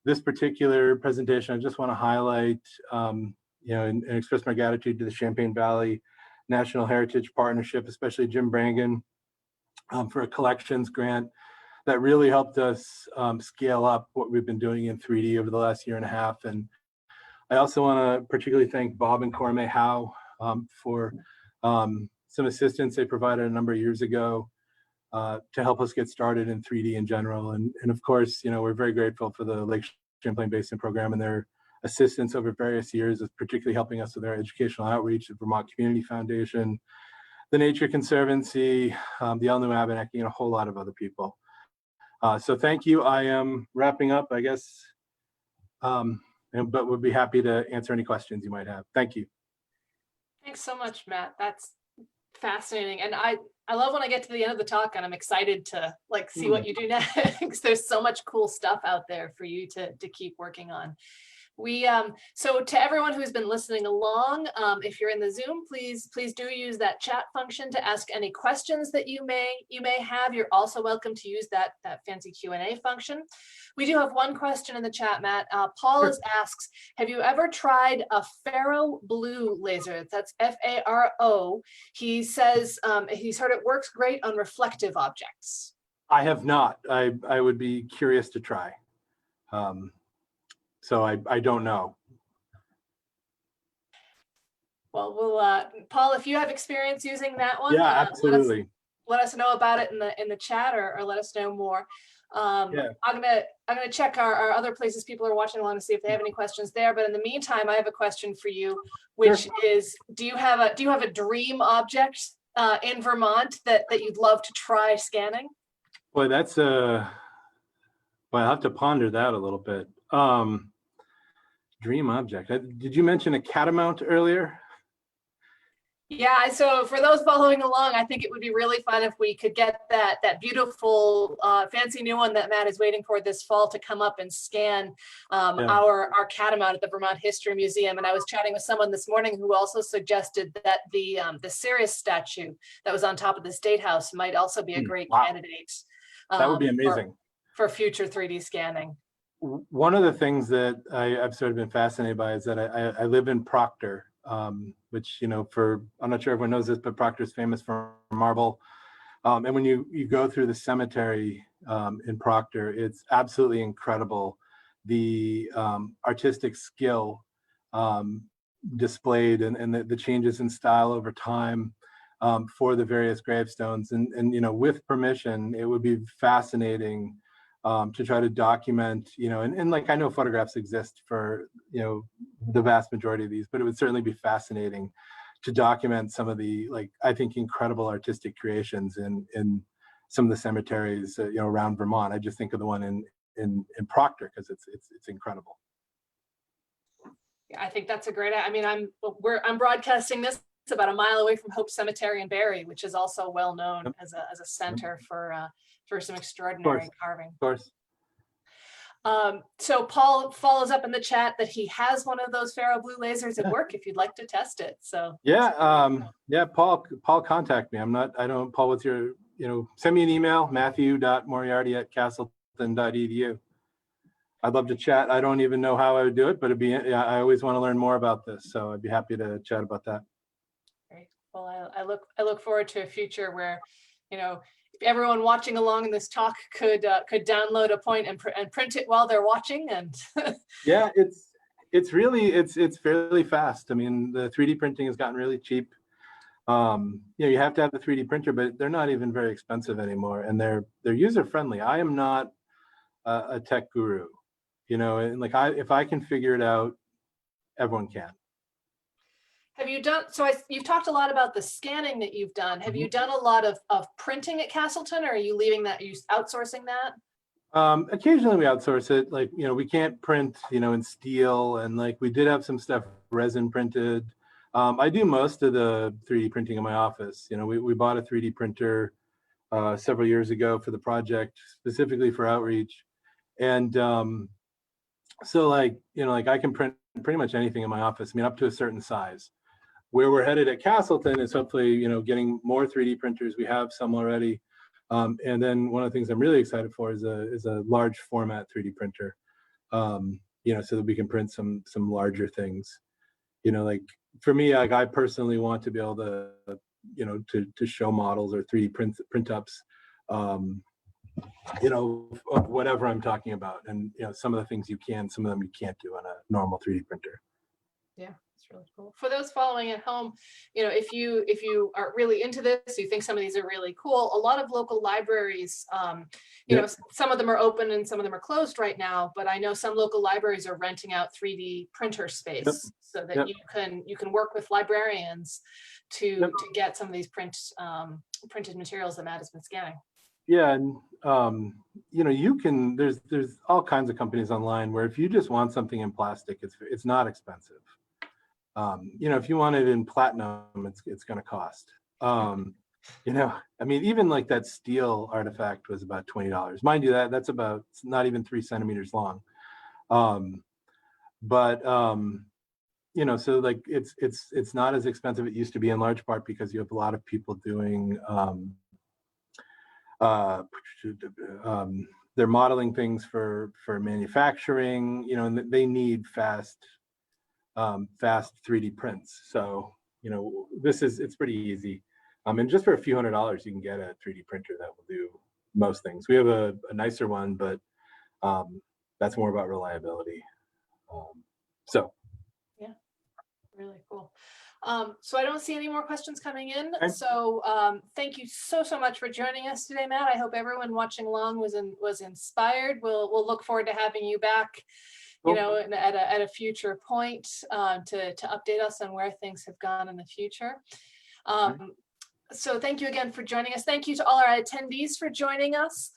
This particular presentation, I just want to highlight, and express my gratitude to the Champaign Valley National Heritage Partnership, especially Jim Brangan, for a collections grant that really helped us scale up what we've been doing in 3D over the last year and a half. And I also want to particularly thank Bob and Corme Howe for some assistance they provided a number of years ago to help us get started in 3D in general. And of course, we're very grateful for the Lake Champlain Basin program and their assistance over various years, is particularly helping us with our educational outreach, the Vermont Community Foundation, the Nature Conservancy, the Abenaki, and a whole lot of other people. So thank you. I am wrapping up, I guess, but would be happy to answer any questions you might have. Thank you. Thanks so much, Matt. That's fascinating. And I love when I get to the end of the talk and I'm excited to see what you do next. There's so much cool stuff out there for you to keep working on. So to everyone who's been listening along, if you're in the Zoom, please do use that chat function to ask any questions that you may have. You're also welcome to use that fancy Q&A function. We do have one question in the chat, Matt. Paul asks, have you ever tried a Faro blue laser? That's F-A-R-O. He says he's heard it works great on reflective objects. I have not. I would be curious to try. So I don't know. Well, Paul, if you have experience using that one, yeah, absolutely. Let us know about it in the chat, or let us know more. Yeah. I'm gonna check our other places people are watching along to see if they have any questions there. But in the meantime, I have a question for you, which is: do you have a dream object in Vermont that you'd love to try scanning? Boy, that's well, I'll have to ponder that a little bit. Dream object. Did you mention a catamount earlier? Yeah, so for those following along, I think it would be really fun if we could get that beautiful fancy new one that Matt is waiting for this fall to come up and scan our catamount at the Vermont History Museum. And I was chatting with someone this morning who also suggested that the Sirius statue that was on top of the State House might also be a great candidate. That would be amazing for future 3D scanning. One of the things that I've sort of been fascinated by is that I live in Proctor, which, I'm not sure everyone knows this, but Proctor is famous for marble. And when you go through the cemetery in Proctor, it's absolutely incredible, the artistic skill displayed and the changes in style over time for the various gravestones. And with permission, it would be fascinating to try to document, and I know photographs exist for, the vast majority of these, but it would certainly be fascinating to document some of the, I think, incredible artistic creations in some of the cemeteries, around Vermont. I just think of the one in Proctor because it's incredible. Yeah, I think that's a great. I mean, I'm broadcasting this about a mile away from Hope Cemetery in Barrie, which is also well known as a center for some extraordinary carving. Of course. So Paul follows up in the chat that he has one of those ferro blue lasers at work if you'd like to test it. So yeah, Paul, contact me. Paul, what's your, send me an email, matthew.moriarty@castleton.edu. I'd love to chat. I don't even know how I would do it, but I always want to learn more about this. So I'd be happy to chat about that. Great. Well, I look forward to a future where, if everyone watching along in this talk could download a point and print it while they're watching. And yeah, it's fairly fast. I mean, the 3D printing has gotten really cheap. You have to have the 3D printer, but they're not even very expensive anymore, and they're user friendly. I am not a tech guru, and like if I can figure it out, everyone can. Have you done, you've talked a lot about the scanning that you've done. Have you done a lot of printing at Castleton, or are you leaving that, are you outsourcing that? Occasionally we outsource it. Like, we can't print, in steel, and like we did have some stuff resin printed. I do most of the 3D printing in my office. We bought a 3D printer several years ago for the project, specifically for outreach. And so like, I can print pretty much anything in my office, up to a certain size. Where we're headed at Castleton is hopefully, getting more 3D printers. We have some already. And then one of the things I'm really excited for is a large format 3D printer, so that we can print some larger things. Like for me, like I personally want to be able to, to show models or 3D print ups, of whatever I'm talking about. And, some of the things you can, some of them you can't do on a normal 3D printer. Yeah, it's really cool. For those following at home, if you are really into this, you think some of these are really cool, a lot of local libraries, some of them are open and some of them are closed right now, but I know some local libraries are renting out 3D printer space so that you can work with librarians to get some of these printed materials that Matt has been scanning. Yeah, and you can, there's all kinds of companies online where if you just want something in plastic, it's not expensive. If you want it in platinum, it's going to cost. Even like that steel artifact was about $20. Mind you, that's about, it's not even 3 centimeters long. So like it's not as expensive it used to be, in large part because you have a lot of people doing they're modeling things for manufacturing, and they need fast 3D prints. So, it's pretty easy. And just for a few $100s, you can get a 3D printer that will do most things. We have a nicer one, but that's more about reliability. Yeah, really cool. So I don't see any more questions coming in. Okay. So thank you so much for joining us today, Matt. I hope everyone watching along was inspired. We'll look forward to having you back, at a future point to update us on where things have gone in the future. So thank you again for joining us. Thank you to all our attendees for joining us.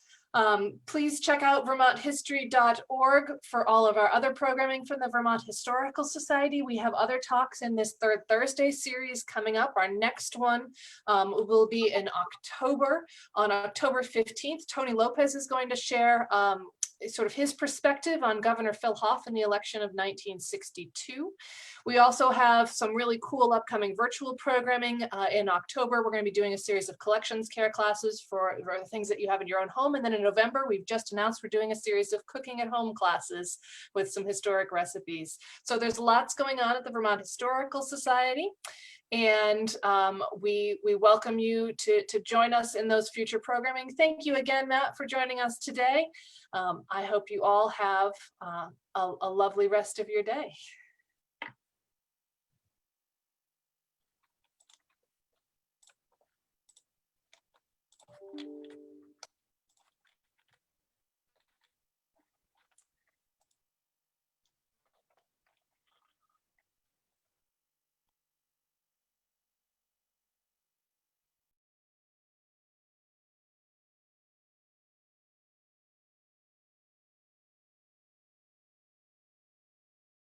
Please check out vermonthistory.org for all of our other programming from the Vermont Historical Society. We have other talks in this Third Thursday series coming up. Our next one will be in October. On October 15th, Tony Lopez is going to share sort of his perspective on Governor Phil Hoff in the election of 1962. We also have some really cool upcoming virtual programming. In October, we're going to be doing a series of collections care classes for the things that you have in your own home. And then in November, we've just announced we're doing a series of cooking at home classes with some historic recipes. So there's lots going on at the Vermont Historical Society. And we welcome you to join us in those future programming. Thank you again, Matt, for joining us today. I hope you all have a lovely rest of your day.